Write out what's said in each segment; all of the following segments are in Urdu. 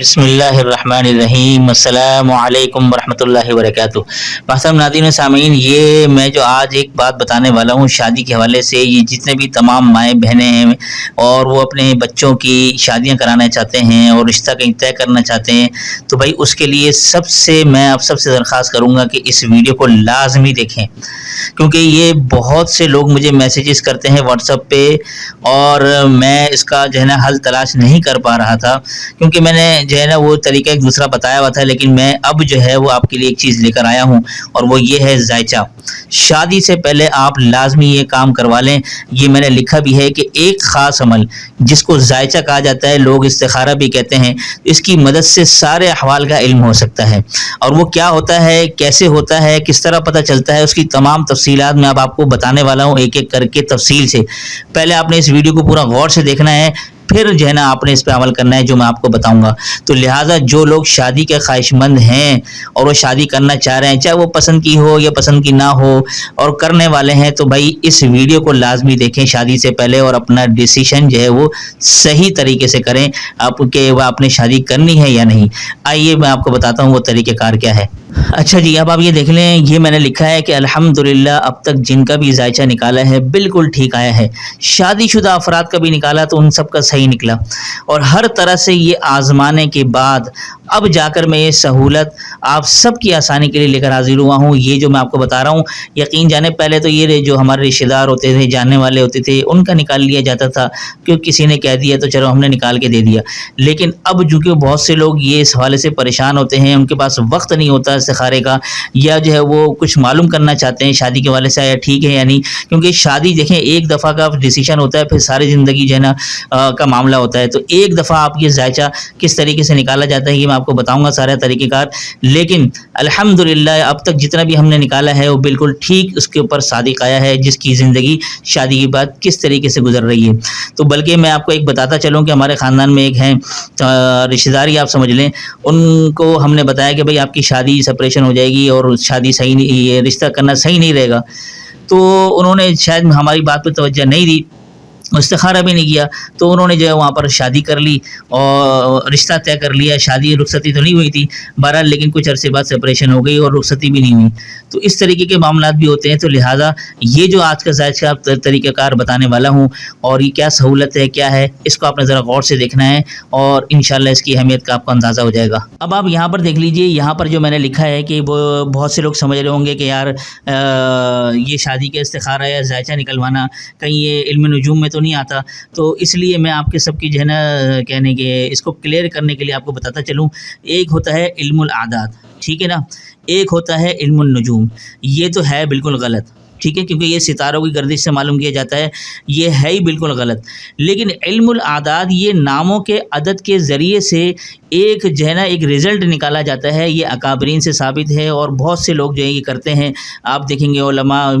بسم اللہ الرحمن الرحیم، السلام علیکم ورحمۃ اللہ وبرکاتہ۔ محترم ناظرین و سامعین، یہ میں جو آج ایک بات بتانے والا ہوں شادی کے حوالے سے، یہ جتنے بھی تمام مائیں بہنیں ہیں اور وہ اپنے بچوں کی شادیاں کرانا چاہتے ہیں اور رشتہ کہیں طے کرنا چاہتے ہیں، تو بھائی اس کے لیے میں آپ سب سے درخواست کروں گا کہ اس ویڈیو کو لازمی دیکھیں، کیونکہ یہ بہت سے لوگ مجھے میسیجز کرتے ہیں واٹس ایپ پہ، اور میں اس کا جو ہے نا حل تلاش نہیں کر پا رہا تھا، کیونکہ میں نے جو ہے نا وہ طریقہ ایک دوسرا بتایا ہوا تھا، لیکن میں اب جو ہے وہ آپ کے لیے ایک چیز لے کر آیا ہوں، اور وہ یہ ہے ذائچہ۔ شادی سے پہلے آپ لازمی یہ کام کروا لیں۔ یہ میں نے لکھا بھی ہے کہ ایک خاص عمل جس کو ذائچہ کہا جاتا ہے، لوگ استخارہ بھی کہتے ہیں، اس کی مدد سے سارے احوال کا علم ہو سکتا ہے، اور وہ کیا ہوتا ہے، کیسے ہوتا ہے، کس طرح پتہ چلتا ہے، اس کی تمام تفصیلات میں اب آپ کو بتانے والا ہوں ایک ایک کر کے تفصیل سے۔ پہلے آپ نے اس ویڈیو کو پورا غور سے دیکھنا ہے، پھر جو ہے نا آپ نے اس پہ عمل کرنا ہے جو میں آپ کو بتاؤں گا۔ تو لہٰذا جو لوگ شادی کے خواہش مند ہیں اور وہ شادی کرنا چاہ رہے ہیں، چاہے وہ پسند کی ہو یا پسند کی نہ ہو، اور کرنے والے ہیں، تو بھائی اس ویڈیو کو لازمی دیکھیں شادی سے پہلے، اور اپنا ڈیسیشن جو ہے وہ صحیح طریقے سے کریں آپ کہ وہ آپ نے شادی کرنی ہے یا نہیں۔ آئیے میں آپ کو بتاتا ہوں وہ طریقہ کار کیا ہے۔ اچھا جی، اب آپ یہ دیکھ لیں، یہ میں نے لکھا ہے کہ الحمدللہ اب تک جن کا بھی ذائچہ نکالا ہے بالکل ٹھیک آیا ہے۔ شادی شدہ افراد کا بھی نکالا تو ان سب کا صحیح نکلا، اور ہر طرح سے یہ آزمانے کے بعد اب جا کر میں یہ سہولت آپ سب کی آسانی کے لیے لے کر حاضر ہوا ہوں۔ یہ جو میں آپ کو بتا رہا ہوں، یقین جانے پہلے تو یہ جو ہمارے رشتہ دار ہوتے تھے، جاننے والے ہوتے تھے، ان کا نکال لیا جاتا تھا، کیونکہ کسی نے کہہ دیا تو چلو ہم نے نکال کے دے دیا۔ لیکن اب چونکہ بہت سے لوگ یہ اس حوالے سے پریشان ہوتے ہیں، ان کے پاس وقت نہیں ہوتا استخارے کا، یا جو ہے وہ کچھ معلوم کرنا چاہتے ہیں شادی کے حوالے سے، یا ٹھیک ہے یا نہیں، کیونکہ شادی دیکھیں ایک دفعہ کا ڈیسیشن ہوتا ہے، پھر ساری زندگی جو ہے نا کا معاملہ ہوتا ہے۔ تو ایک دفعہ آپ یہ ذائچہ کس طریقے سے نکالا جاتا ہے یہ میں آپ کو بتاؤں گا سارا طریقہ کار، لیکن الحمدللہ اب تک جتنا بھی ہم نے نکالا ہے وہ بالکل ٹھیک اس کے اوپر صادق آیا ہے، جس کی زندگی شادی کے بعد کس طریقے سے گزر رہی ہے۔ تو بلکہ میں آپ کو ایک بتاتا چلوں کہ ہمارے خاندان میں ایک ہیں رشتہ دار ہی آپ سمجھ لیں، ان کو ہم نے بتایا کہ بھائی آپ کی شادی سپریشن ہو جائے گی اور شادی صحیح نہیں، یہ رشتہ کرنا صحیح نہیں رہے گا، تو انہوں نے شاید ہماری بات پہ توجہ نہیں دی، استخارہ بھی نہیں کیا، تو انہوں نے جو ہے وہاں پر شادی کر لی اور رشتہ طے کر لیا۔ شادی رخصتی تو نہیں ہوئی تھی بہرحال، لیکن کچھ عرصے بعد سپریشن ہو گئی اور رخصتی بھی نہیں ہوئی۔ تو اس طریقے کے معاملات بھی ہوتے ہیں، تو لہٰذا یہ جو آج کا ذائچہ طریقہ کار بتانے والا ہوں، اور یہ کیا سہولت ہے کیا ہے، اس کو آپ نے ذرا غور سے دیکھنا ہے، اور انشاءاللہ اس کی اہمیت کا آپ کو اندازہ ہو جائے گا۔ اب آپ یہاں پر دیکھ لیجئے، یہاں پر جو میں نے لکھا ہے کہ وہ بہت سے لوگ سمجھ رہے ہوں گے کہ یار یہ شادی کا استخارہ یا ذائچہ نکلوانا کہیں یہ علم نجوم میں تو نہیں آتا، تو اس لیے میں آپ کے سب کی جو ہے نا کہنے کے اس کو کلیئر کرنے کے لیے آپ کو بتاتا چلوں۔ ایک ہوتا ہے علم الاعداد، ٹھیک ہے نا، ایک ہوتا ہے علم النجوم۔ یہ تو ہے بالکل غلط، ٹھیک ہے، کیونکہ یہ ستاروں کی گردش سے معلوم کیا جاتا ہے، یہ ہے ہی بالکل غلط۔ لیکن علم الاعداد یہ ناموں کے عدد کے ذریعے سے ایک جو ہے نا ایک رزلٹ نکالا جاتا ہے، یہ اکابرین سے ثابت ہے، اور بہت سے لوگ جو ہے یہ کرتے ہیں۔ آپ دیکھیں گے علماء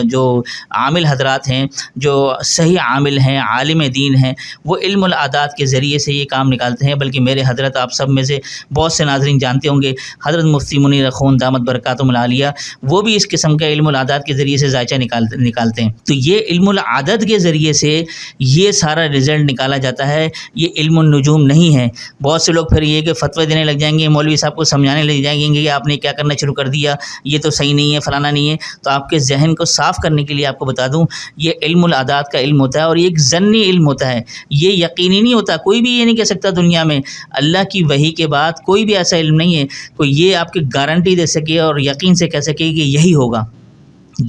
جو عامل حضرات ہیں، جو صحیح عامل ہیں، عالم دین ہیں، وہ علم الاعداد کے ذریعے سے یہ کام نکالتے ہیں۔ بلکہ میرے حضرت آپ سب میں سے بہت سے ناظرین جانتے ہوں گے، حضرت مفتی منیر خون دامت برکاتہم العالیہ، وہ بھی اس قسم کا علم الاعداد کے ذریعے سے ذائچہ نکالتے ہیں۔ تو یہ علم العدد کے ذریعے سے یہ سارا رزلٹ نکالا جاتا ہے، یہ علم النجوم نہیں ہے۔ بہت سے لوگ پھر یہ کہ فتوی دینے لگ جائیں گے، مولوی صاحب کو سمجھانے لگ جائیں گے کہ آپ نے کیا کرنا شروع کر دیا، یہ تو صحیح نہیں ہے، فلانا نہیں ہے۔ تو آپ کے ذہن کو صاف کرنے کے لیے آپ کو بتا دوں، یہ علم الاعداد کا علم ہوتا ہے، اور یہ ایک ظنی علم ہوتا ہے، یہ یقینی نہیں ہوتا۔ کوئی بھی یہ نہیں کہہ سکتا دنیا میں، اللہ کی وحی کے بعد کوئی بھی ایسا علم نہیں ہے کوئی یہ آپ کی گارنٹی دے سکے اور یقین سے کہہ سکے کہ یہی ہوگا۔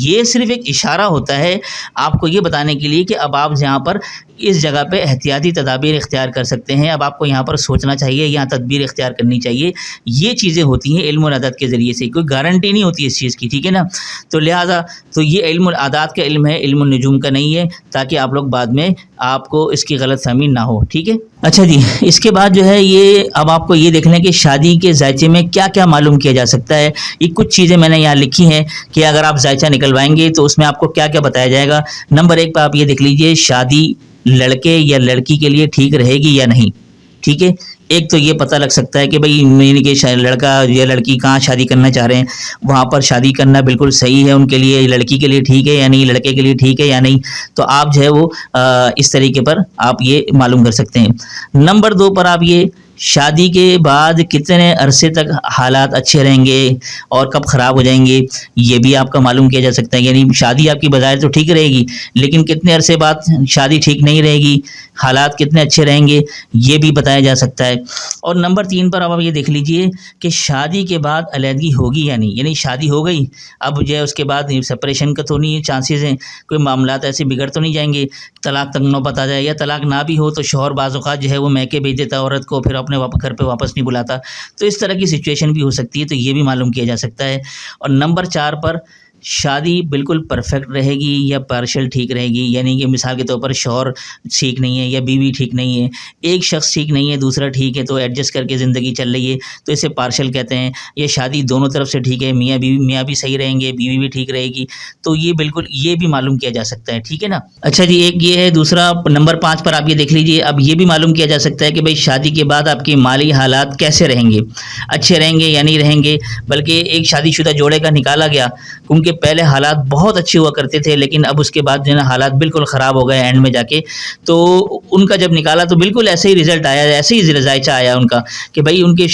یہ صرف ایک اشارہ ہوتا ہے آپ کو یہ بتانے کے لیے کہ اب آپ یہاں پر اس جگہ پہ احتیاطی تدابیر اختیار کر سکتے ہیں، اب آپ کو یہاں پر سوچنا چاہیے، یہاں تدبیر اختیار کرنی چاہیے۔ یہ چیزیں ہوتی ہیں علم الاعداد کے ذریعے سے، کوئی گارنٹی نہیں ہوتی اس چیز کی، ٹھیک ہے نا۔ تو لہٰذا تو یہ علم الاعداد کا علم ہے، علم النجوم کا نہیں ہے، تاکہ آپ لوگ بعد میں آپ کو اس کی غلط فہمی نہ ہو، ٹھیک ہے۔ اچھا جی، اس کے بعد جو ہے یہ اب آپ کو یہ دیکھ لیں کہ شادی کے ذائچے میں کیا کیا معلوم کیا جا سکتا ہے۔ یہ کچھ چیزیں میں نے یہاں لکھی ہیں کہ اگر آپ ذائچہ نکلوائیں گے تو اس میں آپ کو کیا کیا بتایا جائے گا۔ نمبر 1 پہ آپ یہ دیکھ لیجئے، شادی لڑکے یا لڑکی کے لیے ٹھیک رہے گی یا نہیں، ٹھیک ہے۔ ایک تو یہ پتہ لگ سکتا ہے کہ بھائی کہ لڑکا یا لڑکی کہاں شادی کرنا چاہ رہے ہیں، وہاں پر شادی کرنا بالکل صحیح ہے ان کے لیے، لڑکی کے لیے ٹھیک ہے یا نہیں، لڑکے کے لیے ٹھیک ہے یا نہیں۔ تو آپ جو ہے وہ اس طریقے پر آپ یہ معلوم کر سکتے ہیں۔ نمبر 2 پر آپ یہ شادی کے بعد کتنے عرصے تک حالات اچھے رہیں گے اور کب خراب ہو جائیں گے یہ بھی آپ کا معلوم کیا جا سکتا ہے. یعنی شادی آپ کی بظاہر تو ٹھیک رہے گی لیکن کتنے عرصے بعد شادی ٹھیک نہیں رہے گی, حالات کتنے اچھے رہیں گے یہ بھی بتایا جا سکتا ہے. اور نمبر 3 پر اب آپ یہ دیکھ لیجئے کہ شادی کے بعد علیحدگی ہوگی یا نہیں. یعنی شادی ہو گئی, اب جو ہے اس کے بعد سپریشن کا تو نہیں چانسز ہیں, کوئی معاملات ایسے بگڑ تو نہیں جائیں گے, طلاق تک نوبت آ جائے, یا طلاق نہ بھی ہو تو شوہر بعض اوقات جو ہے وہ میکے بھیج دیتا عورت کو, پھر اپنے گھر پہ واپس نہیں بلاتا, تو اس طرح کی سچویشن بھی ہو سکتی ہے, تو یہ بھی معلوم کیا جا سکتا ہے. اور نمبر 4 پر شادی بالکل پرفیکٹ رہے گی یا پارشل ٹھیک رہے گی. یعنی کہ مثال کے طور پر شوہر ٹھیک نہیں ہے یا بیوی ٹھیک نہیں ہے, ایک شخص ٹھیک نہیں ہے دوسرا ٹھیک ہے, تو ایڈجسٹ کر کے زندگی چل رہی ہے, تو اسے پارشل کہتے ہیں. یا شادی دونوں طرف سے ٹھیک ہے, میاں بھی صحیح رہیں گے, بیوی بھی ٹھیک رہے گی, تو یہ بالکل یہ بھی معلوم کیا جا سکتا ہے. ٹھیک ہے نا. اچھا جی, ایک یہ ہے. دوسرا نمبر 5 پر آپ یہ دیکھ لیجئے, اب یہ بھی معلوم کیا جا سکتا ہے کہ بھئی شادی کے بعد آپ کے مالی حالات کیسے رہیں گے, اچھے رہیں گے یا نہیں رہیں گے. بلکہ ایک شادی شدہ جوڑے کا نکالا گیا, کیونکہ پہلے حالات بہت اچھے ہوا کرتے تھے لیکن اب اس کے بعد جو ہے نا حالات بالکل خراب ہو گئے اینڈ میں جا کے. تو ان کا جب نکالا تو بالکل ایسے ہی رزلٹ آیا, ایسے ہی ذائچہ آیا ان کا کہ بھئی ان کے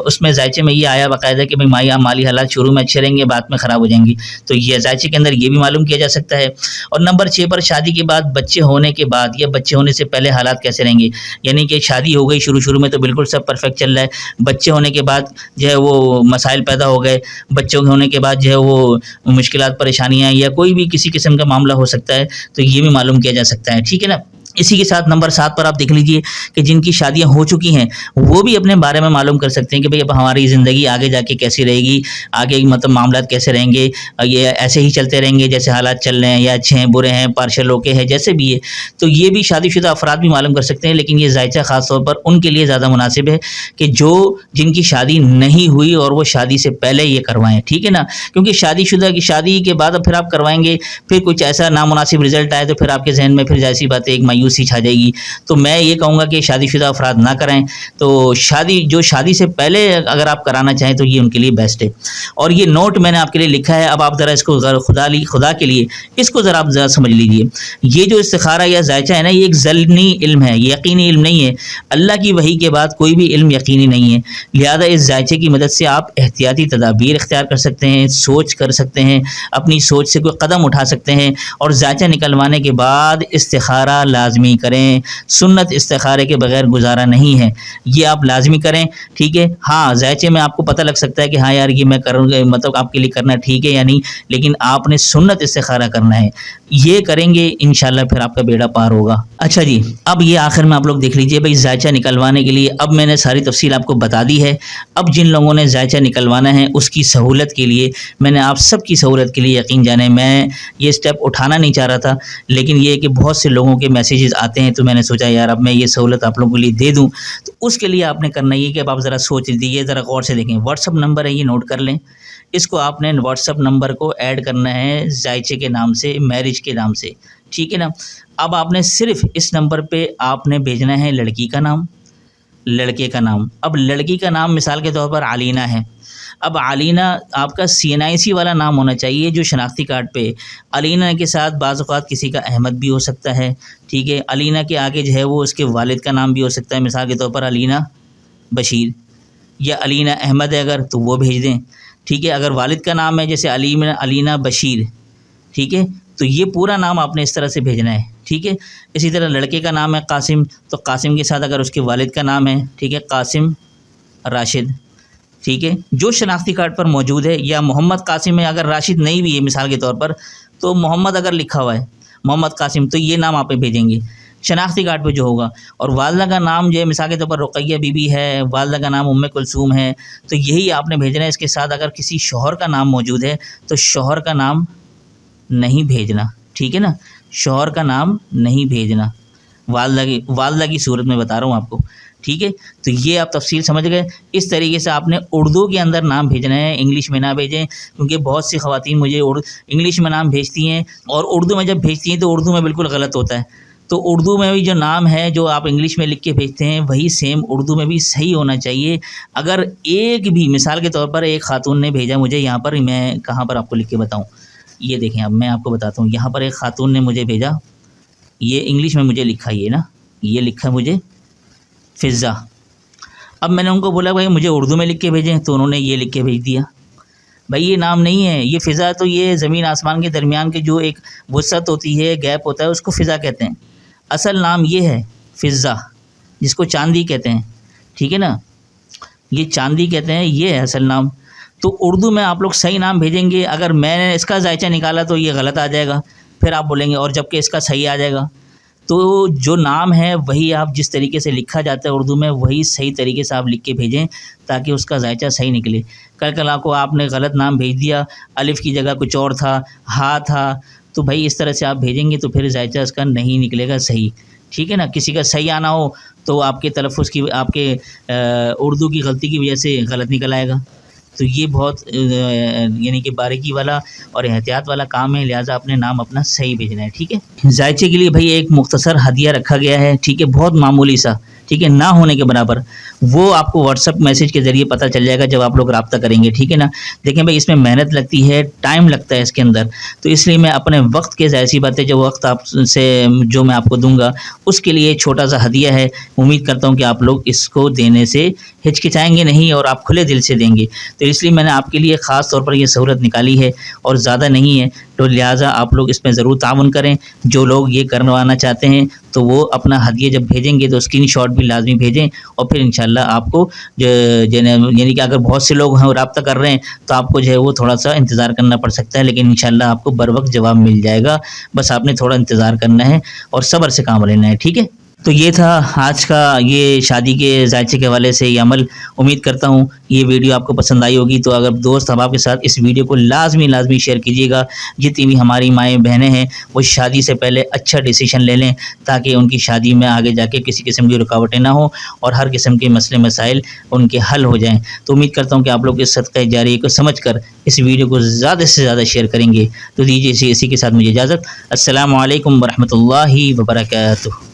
اس میں ذائچے میں یہ آیا باقاعدہ کہ بھئی مالی حالات شروع میں اچھے رہیں گے بعد میں خراب ہو جائیں گی. تو یہ ذائچے کے اندر یہ بھی معلوم کیا جا سکتا ہے. اور نمبر 6 پر شادی کے بعد بچے ہونے کے بعد یا بچے ہونے سے پہلے حالات کیسے رہیں گے. یعنی کہ شادی ہو گئی, شروع میں تو بالکل سب پرفیکٹ چل رہا ہے, بچے ہونے کے بعد جو ہے وہ مسائل پیدا ہو گئے, بچوں کے ہونے کے بعد جو ہے وہ مشکلات پریشانیاں یا کوئی بھی کسی قسم کا معاملہ ہو سکتا ہے, تو یہ بھی معلوم کیا جا سکتا ہے. ٹھیک ہے نا. اسی کے ساتھ نمبر 7 پر آپ دیکھ لیجئے کہ جن کی شادیاں ہو چکی ہیں وہ بھی اپنے بارے میں معلوم کر سکتے ہیں کہ بھئی اب ہماری زندگی آگے جا کے کیسی رہے گی, آگے مطلب معاملات کیسے رہیں گے, یہ ایسے ہی چلتے رہیں گے جیسے حالات چل رہے ہیں, یا اچھے ہیں برے ہیں پارشل اوکے ہیں جیسے بھی ہے. تو یہ بھی شادی شدہ افراد بھی معلوم کر سکتے ہیں, لیکن یہ ذائچہ خاص طور پر ان کے لیے زیادہ مناسب ہے کہ جن کی شادی نہیں ہوئی اور وہ شادی سے پہلے یہ کروائیں. ٹھیک ہے نا. کیونکہ شادی شدہ کی شادی کے بعد اب پھر آپ کروائیں گے, پھر کچھ ایسا نامناسب رزلٹ آئے تو پھر آپ کے ذہن میں پھر جیسی بات ہے ایک مایوسی چھا جائے گی. تو میں یہ کہوں گا کہ شادی شدہ افراد نہ کریں. تو شادی سے پہلے اگر آپ کرانا چاہیں تو یہ ان کے لیے بیسٹ ہے. اور یہ نوٹ میں نے آپ کے لیے لکھا ہے, اب آپ ذرا اس کو خدا کے لیے اس کو ذرا آپ ذرا سمجھ لیجئے. یہ جو استخارہ یا ذائچہ ہے نا, یہ ایک ظنی علم ہے, یہ یقینی علم نہیں ہے. اللہ کی وحی کے بعد کوئی بھی علم یقینی نہیں ہے. لہذا اس ذائچے کی مدد سے آپ احتیاطی تدابیر اختیار کر سکتے ہیں, سوچ کر سکتے ہیں, اپنی سوچ سے کوئی قدم اٹھا سکتے ہیں. اور ذائچہ نکلوانے کے بعد استخارہ لازمی کریں. سنت استخارے کے بغیر گزارا نہیں ہے, یہ آپ لازمی کریں. ٹھیک ہے. ہاں ذائچے میں آپ کو پتہ لگ سکتا ہے کہ ہاں یار یہ میں کروں گا, مطلب آپ کے لیے کرنا ٹھیک ہے یا نہیں, لیکن آپ نے سنت استخارہ کرنا ہے. یہ کریں گے انشاءاللہ پھر آپ کا بیڑا پار ہوگا. اچھا جی, اب یہ آخر میں آپ لوگ دیکھ لیجئے بھئی ذائچہ نکلوانے کے لیے اب میں نے ساری تفصیل آپ کو بتا دی ہے. اب جن لوگوں نے ذائچہ نکلوانا ہے اس کی سہولت کے لیے میں نے آپ سب کی سہولت کے لیے یقین جانے میں یہ سٹیپ اٹھانا نہیں چاہ رہا تھا, لیکن یہ کہ بہت سے لوگوں کے میسیجز آتے ہیں تو میں نے سوچا یار اب میں یہ سہولت آپ لوگوں کے لیے دے دوں. تو اس کے لیے آپ نے کرنا یہ کہ اب آپ ذرا سوچ لیجیے, ذرا غور سے دیکھیں. واٹس اپ نمبر ہے, یہ نوٹ کر لیں. اس کو آپ نے واٹس اپ نمبر کو ایڈ کرنا ہے ذائچے کے نام سے, میرج کے نام سے. ٹھیک ہے نا. اب آپ نے صرف اس نمبر پہ آپ نے بھیجنا ہے لڑکی کا نام, لڑکے کا نام. اب لڑکی کا نام مثال کے طور پر علینا ہے. اب علینا آپ کا CNIC والا نام ہونا چاہیے جو شناختی کارڈ پہ. علینا کے ساتھ بعض اوقات کسی کا احمد بھی ہو سکتا ہے. ٹھیک ہے. علینا کے آگے جو ہے وہ اس کے والد کا نام بھی ہو سکتا ہے, مثال کے طور پر علینا بشیر, یا علینا احمد ہے اگر تو وہ بھیج دیں. ٹھیک ہے. اگر والد کا نام ہے جیسے علینا بشیر, ٹھیک ہے, تو یہ پورا نام آپ نے اس طرح سے بھیجنا ہے. ٹھیک ہے. اسی طرح لڑکے کا نام ہے قاسم, تو قاسم کے ساتھ اگر اس کے والد کا نام ہے, ٹھیک ہے, قاسم راشد. ٹھیک ہے. جو شناختی کارڈ پر موجود ہے, یا محمد قاسم ہے اگر راشد نہیں بھی ہے مثال کے طور پر, تو محمد اگر لکھا ہوا ہے محمد قاسم, تو یہ نام آپ بھیجیں گے شناختی کارڈ پہ جو ہوگا. اور والدہ کا نام جو ہے مثال کے طور پر رقیہ بی بی ہے, والدہ کا نام کلثوم ہے, تو یہی آپ نے بھیجنا ہے. اس کے ساتھ اگر کسی شوہر کا نام موجود ہے تو شوہر کا نام نہیں بھیجنا. ٹھیک ہے نا. شوہر کا نام نہیں بھیجنا, والدہ کی صورت میں بتا رہا ہوں آپ کو. ٹھیک ہے. تو یہ آپ تفصیل سمجھ گئے. اس طریقے سے آپ نے اردو کے اندر نام بھیجنا ہے, انگلش میں نہ بھیجیں, کیونکہ بہت سی خواتین مجھے انگلش میں نام بھیجتی ہیں اور اردو میں جب بھیجتی ہیں تو اردو میں بالکل غلط ہوتا ہے. تو اردو میں بھی جو نام ہے جو آپ انگلش میں لکھ کے بھیجتے ہیں وہی سیم اردو میں بھی صحیح ہونا چاہیے. اگر ایک بھی مثال کے طور پر ایک خاتون نے بھیجا مجھے, یہاں پر میں کہاں پر آپ کو لکھ کے بتاؤں, یہ دیکھیں اب میں آپ کو بتاتا ہوں. یہاں پر ایک خاتون نے مجھے بھیجا, یہ انگلش میں مجھے لکھا, یہ نا یہ لکھا مجھے فضا. اب میں نے ان کو بولا بھائی مجھے اردو میں لکھ کے بھیجیں، تو انہوں نے یہ لکھ کے بھیج دیا. بھائی یہ نام نہیں ہے، یہ فضا تو یہ زمین آسمان کے درمیان کے جو ایک وسعت ہوتی ہے، گیپ ہوتا ہے، اس کو فضا کہتے ہیں. اصل نام یہ ہے فضا، جس کو چاندی کہتے ہیں. ٹھیک ہے نا، یہ چاندی کہتے ہیں، یہ ہے اصل نام. تو اردو میں آپ لوگ صحیح نام بھیجیں گے. اگر میں نے اس کا ذائچہ نکالا تو یہ غلط آ جائے گا، پھر آپ بولیں گے، اور جب کہ اس کا صحیح آ جائے گا. تو جو نام ہے وہی آپ جس طریقے سے لکھا جاتا ہے اردو میں، وہی صحیح طریقے سے آپ لکھ کے بھیجیں تاکہ اس کا ذائچہ صحیح نکلے. کل آپ نے غلط نام بھیج دیا، الف کی جگہ کچھ اور تھا، ہا تھا، تو بھائی اس طرح سے آپ بھیجیں گے تو پھر ذائچہ اس کا نہیں نکلے گا صحیح. ٹھیک ہے نا، کسی کا صحیح آنا ہو تو آپ کے تلفظ کی، آپ کے اردو کی غلطی کی وجہ سے غلط نکل آئے گا. تو یہ بہت یعنی کہ باریکی والا اور احتیاط والا کام ہے، لہٰذا اپنے نام اپنا صحیح بھیجنا ہے. ٹھیک ہے، ذائچے کے لیے بھائی ایک مختصر ہدیہ رکھا گیا ہے. ٹھیک ہے، بہت معمولی سا، ٹھیک ہے، نہ ہونے کے برابر. وہ آپ کو واٹس ایپ میسج کے ذریعے پتہ چل جائے گا جب آپ لوگ رابطہ کریں گے. ٹھیک ہے نا. دیکھیں بھائی اس میں محنت لگتی ہے، ٹائم لگتا ہے اس کے اندر، تو اس لیے میں اپنے وقت کے، ظاہر سی بات ہے جو وقت آپ سے جو میں آپ کو دوں گا اس کے لیے چھوٹا سا ہدیہ ہے. امید کرتا ہوں کہ آپ لوگ اس کو دینے سے ہچکچائیں گے نہیں اور آپ کھلے دل سے دیں گے. تو اس لیے میں نے آپ کے لیے خاص طور پر یہ سہولت نکالی ہے اور زیادہ نہیں ہے، تو لہٰذا آپ لوگ اس میں ضرور تعاون کریں. جو لوگ یہ کروانا چاہتے ہیں تو وہ اپنا ہدیہ جب بھیجیں گے تو اسکرین شاٹ بھی لازمی بھیجیں، اور پھر انشاءاللہ آپ کو یعنی کہ اگر بہت سے لوگ ہیں رابطہ کر رہے ہیں تو آپ کو جو ہے وہ تھوڑا سا انتظار کرنا پڑ سکتا ہے، لیکن انشاءاللہ آپ کو بر وقت جواب مل جائے گا. بس آپ نے تھوڑا انتظار کرنا ہے اور صبر سے کام لینا ہے. ٹھیک ہے، تو یہ تھا آج کا یہ شادی کے ذائچے کے حوالے سے یہ عمل. امید کرتا ہوں یہ ویڈیو آپ کو پسند آئی ہوگی. تو اگر دوست احباب کے ساتھ اس ویڈیو کو لازمی شیئر کیجیے گا. جتنی بھی ہماری مائیں بہنیں ہیں وہ شادی سے پہلے اچھا ڈیسیشن لے لیں تاکہ ان کی شادی میں آگے جا کے کسی قسم کی رکاوٹیں نہ ہوں اور ہر قسم کے مسئلے مسائل ان کے حل ہو جائیں. تو امید کرتا ہوں کہ آپ لوگ اس صدقہ جاریہ کو سمجھ کر اس ویڈیو کو زیادہ سے زیادہ شیئر کریں گے. تو دیجیے اسی کے ساتھ مجھے اجازت. السلام علیکم ورحمۃ اللہ وبرکاتہ.